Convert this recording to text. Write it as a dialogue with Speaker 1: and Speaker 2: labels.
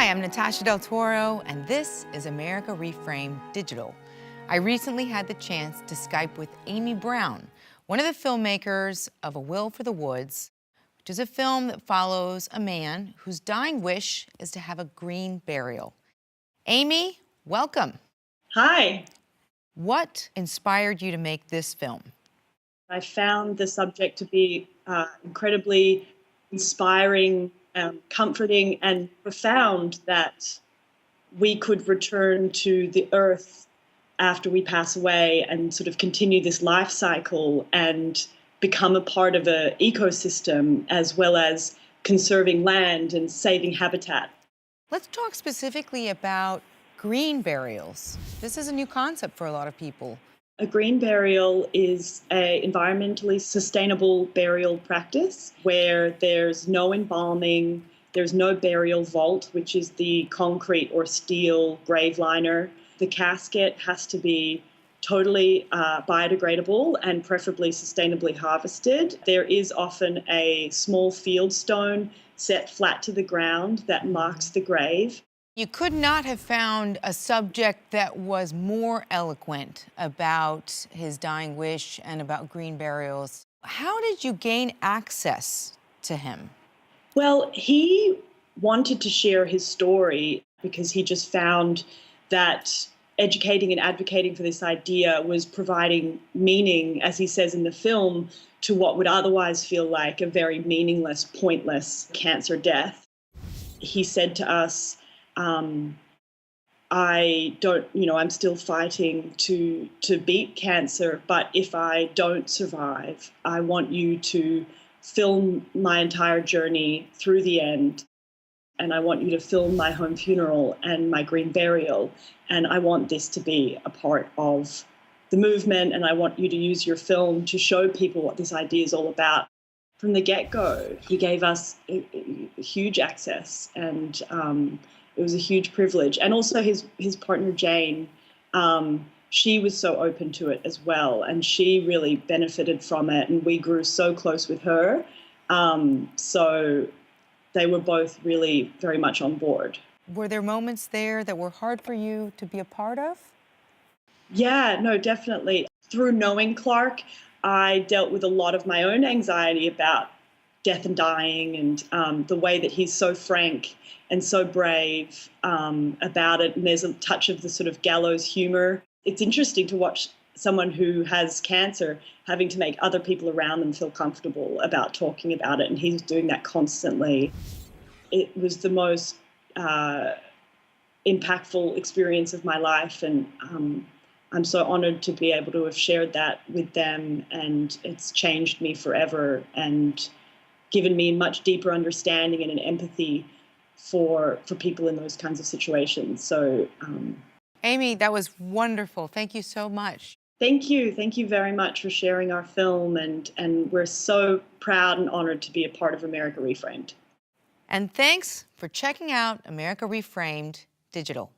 Speaker 1: Hi, I'm Natasha Del Toro, and this is America ReFramed Digital. I recently had the chance to Skype with Amy Brown, one of the filmmakers of A Will for the Woods, which is a film that follows a man whose dying wish is to have a green burial. Amy, welcome.
Speaker 2: Hi.
Speaker 1: What inspired you to make this film?
Speaker 2: I found the subject to be incredibly inspiring, comforting, and profound that we could return to the earth after we pass away and sort of continue this life cycle and become a part of an ecosystem as well as conserving land and saving habitat.
Speaker 1: Let's talk specifically about green burials. This is a new concept for a lot of people.
Speaker 2: A green burial is an environmentally sustainable burial practice where there's no embalming, there's no burial vault, which is the concrete or steel grave liner. The casket has to be totally biodegradable and preferably sustainably harvested. There is often a small field stone set flat to the ground that marks the grave.
Speaker 1: You could not have found a subject that was more eloquent about his dying wish and about green burials. How did you gain access to him?
Speaker 2: Well, he wanted to share his story because he just found that educating and advocating for this idea was providing meaning, as he says in the film, to what would otherwise feel like a very meaningless, pointless cancer death. He said to us, I'm still fighting to beat cancer, but if I don't survive, I want you to film my entire journey through the end. And I want you to film my home funeral and my green burial. And I want this to be a part of the movement. And I want you to use your film to show people what this idea is all about. From the get-go, he gave us huge access, and it was a huge privilege. And also his partner, Jane, she was so open to it as well. And she really benefited from it. And we grew so close with her. So they were both really very much on board.
Speaker 1: Were there moments there that were hard for you to be a part of?
Speaker 2: Yeah, no, definitely. Through knowing Clark, I dealt with a lot of my own anxiety about death and dying, and the way that he's so frank and so brave about it. And there's a touch of the sort of gallows humor. It's interesting to watch someone who has cancer having to make other people around them feel comfortable about talking about it. And he's doing that constantly. It was the most impactful experience of my life. And I'm so honored to be able to have shared that with them, and it's changed me forever and given me much deeper understanding and an empathy for people in those kinds of situations. So,
Speaker 1: Amy, that was wonderful. Thank you so much.
Speaker 2: Thank you. Thank you very much for sharing our film, and we're so proud and honored to be a part of America ReFramed.
Speaker 1: And thanks for checking out America ReFramed Digital.